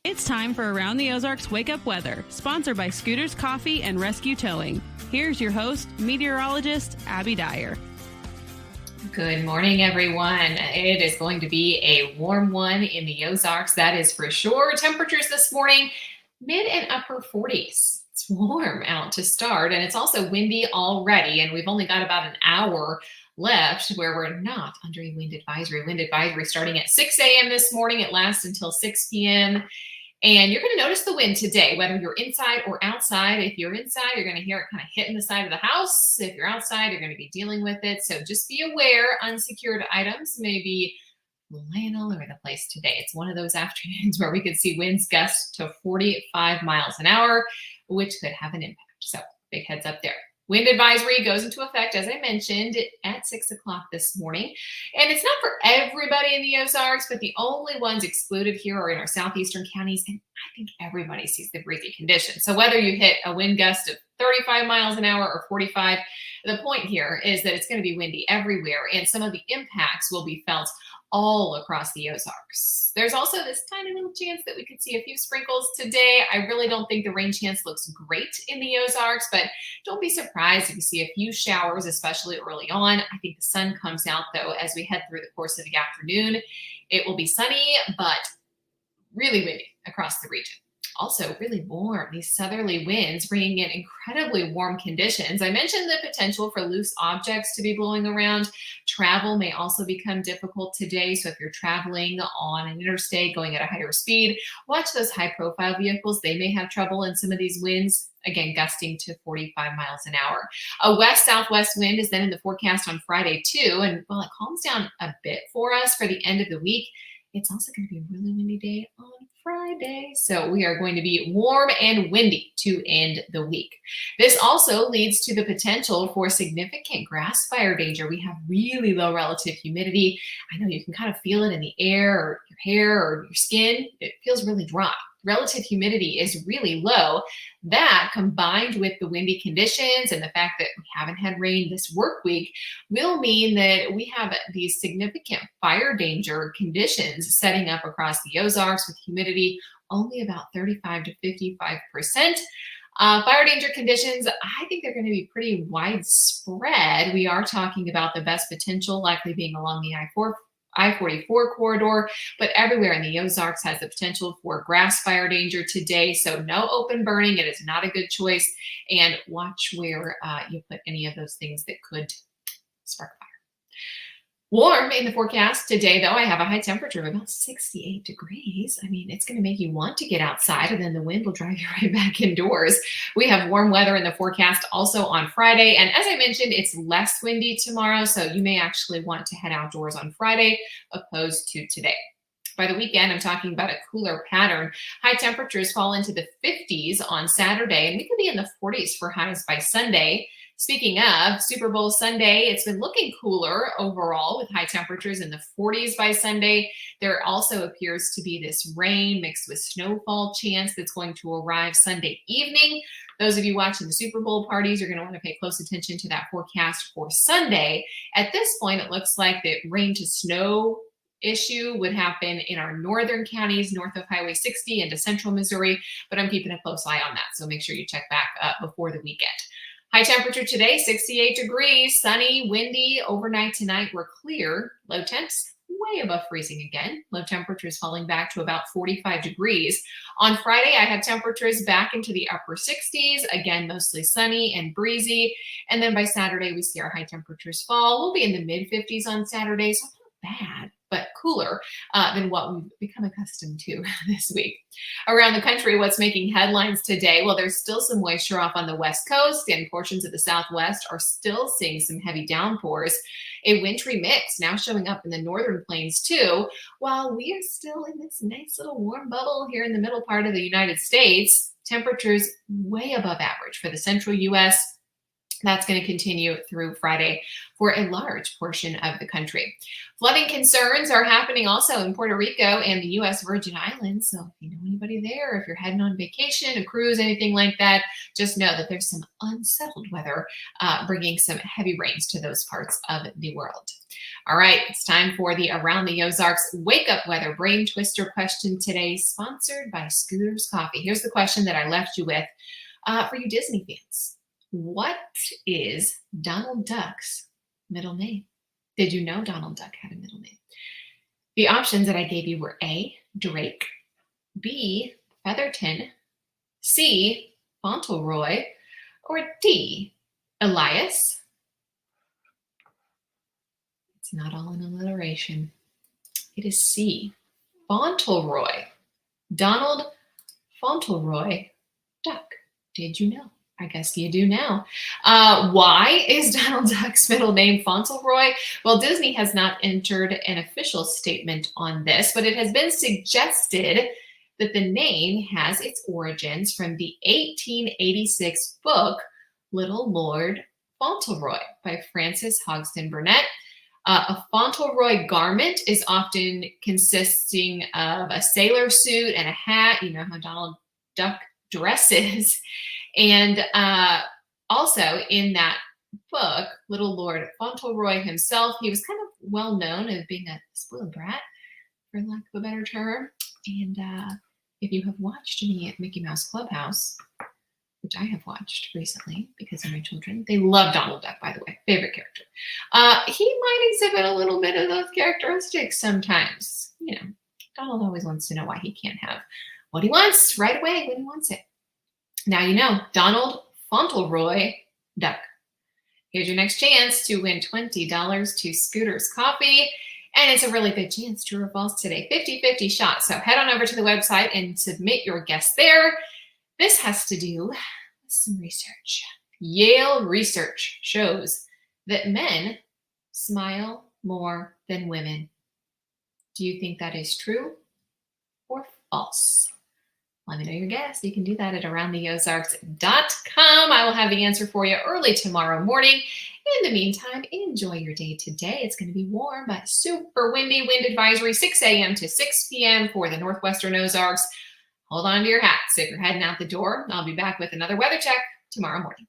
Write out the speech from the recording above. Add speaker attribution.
Speaker 1: It's time for Around the Ozarks Wake Up Weather, sponsored by Scooters Coffee and Rescue Towing. Here's your host, meteorologist Abby Dyer.
Speaker 2: Good morning, everyone. It is going to be a warm one in the Ozarks, that is for sure. Temperatures this morning, mid and upper 40s. It's warm out to start, and it's also windy already, and we've only got about an hour left where we're not under a wind advisory. Wind advisory starting at 6 a.m. this morning. It lasts until 6 p.m. And you're going to notice the wind today, whether you're inside or outside. If you're inside, you're going to hear it kind of hitting the side of the house. If you're outside, you're going to be dealing with it. So just be aware, unsecured items may be laying all over the place today. It's one of those afternoons where we could see winds gust to 45 miles an hour, which could have an impact. So big heads up there. Wind advisory goes into effect, as I mentioned, at 6 o'clock this morning. And it's not for everybody in the Ozarks, but the only ones excluded here are in our southeastern counties. And I think everybody sees the breezy conditions. So whether you hit a wind gust of 35 miles an hour or 45, the point here is that it's going to be windy everywhere. And some of the impacts will be felt all across the Ozarks. There's also this tiny little chance that we could see a few sprinkles today. I really don't think the rain chance looks great in the Ozarks, but don't be surprised if you see a few showers, especially early on. I think the sun comes out, though, as we head through the course of the afternoon. It will be sunny, but really windy across the region. Also really warm, these southerly winds bringing in incredibly warm conditions. I mentioned the potential for loose objects to be blowing around. Travel may also become difficult today. So if you're traveling on an interstate going at a higher speed, watch those high profile vehicles. They may have trouble in some of these winds, again, gusting to 45 miles an hour. A west-southwest wind is then in the forecast on Friday too. And while it calms down a bit for us for the end of the week, it's also going to be a really windy day on Friday. So we are going to be warm and windy to end the week. This also leads to the potential for significant grass fire danger. We have really low relative humidity. I know you can kind of feel it in the air or your hair or your skin. It feels really dry. Relative humidity is really low. That, combined with the windy conditions and the fact that we haven't had rain this work week, will mean that we have these significant fire danger conditions setting up across the Ozarks with humidity only about 35 to 55%. Fire danger conditions, I think they're going to be pretty widespread. We are talking about the best potential likely being along the I-44 corridor, but everywhere in the Ozarks has the potential for grass fire danger today. So no open burning. It is not a good choice. And watch where you put any of those things that could spark fire. Warm in the forecast today, though. I have a high temperature of about 68 degrees. I mean, it's going to make you want to get outside, and then the wind will drive you right back indoors. We have warm weather in the forecast also on Friday. And as I mentioned, it's less windy tomorrow, so you may actually want to head outdoors on Friday opposed to today. By the weekend, I'm talking about a cooler pattern. High temperatures fall into the 50s on Saturday, and we could be in the 40s for highs by Sunday. Speaking of Super Bowl Sunday, it's been looking cooler overall with high temperatures in the 40s by Sunday. There also appears to be this rain mixed with snowfall chance that's going to arrive Sunday evening. Those of you watching the Super Bowl parties, you're going to want to pay close attention to that forecast for Sunday. At this point, it looks like the rain to snow issue would happen in our northern counties north of Highway 60 into central Missouri, but I'm keeping a close eye on that. So make sure you check back before the weekend. High temperature today, 68 degrees, sunny, windy. Overnight tonight, we're clear. Low temps, way above freezing again. Low temperatures falling back to about 45 degrees. On Friday, I have temperatures back into the upper 60s. Again, mostly sunny and breezy. And then by Saturday, we see our high temperatures fall. We'll be in the mid 50s on Saturday, so not bad, but cooler than what we've become accustomed to this week. Around the country, what's making headlines today? Well, there's still some moisture off on the west coast, and portions of the southwest are still seeing some heavy downpours. A wintry mix now showing up in the northern plains too, while we are still in this nice little warm bubble here in the middle part of the United States. Temperatures way above average for the central U.S., That's going to continue through Friday for a large portion of the country. Flooding concerns are happening also in Puerto Rico and the U.S. Virgin Islands. So if you know anybody there, if you're heading on vacation, a cruise, anything like that, just know that there's some unsettled weather bringing some heavy rains to those parts of the world. All right, it's time for the Around the Ozarks Wake Up Weather Brain Twister question today, sponsored by Scooter's Coffee. Here's the question that I left you with for you Disney fans. What is Donald Duck's middle name? Did you know Donald Duck had a middle name? The options that I gave you were A, Drake, B, Featherton, C, Fauntleroy, or D, Elias. It's not all an alliteration. It is C, Fauntleroy. Donald Fauntleroy Duck. Did you know? I guess you do now. Why is Donald Duck's middle name Fauntleroy? Well, Disney has not entered an official statement on this, but it has been suggested that the name has its origins from the 1886 book Little Lord Fauntleroy by Frances Hodgson Burnett. A Fauntleroy garment is often consisting of a sailor suit and a hat. You know how Donald Duck dresses. And also in that book, Little Lord Fauntleroy himself, he was kind of well known as being a spoiled brat, for lack of a better term. And if you have watched me at Mickey Mouse Clubhouse, which I have watched recently because of my children, they love Donald Duck, by the way, favorite character. He might exhibit a little bit of those characteristics sometimes. You know, Donald always wants to know why he can't have what he wants right away when he wants it. Now you know, Donald Fauntleroy Duck. Here's your next chance to win $20 to Scooter's Coffee. And it's a really good chance, true or false today. 50-50 shot. So head on over to the website and submit your guess there. This has to do with some research. Yale research shows that men smile more than women. Do you think that is true or false? Let me know your guess. You can do that at aroundtheozarks.com. I will have the answer for you early tomorrow morning. In the meantime, enjoy your day today. It's going to be warm, but super windy. Wind advisory 6 a.m. to 6 p.m. for the northwestern Ozarks. Hold on to your hats if you're heading out the door. I'll be back with another weather check tomorrow morning.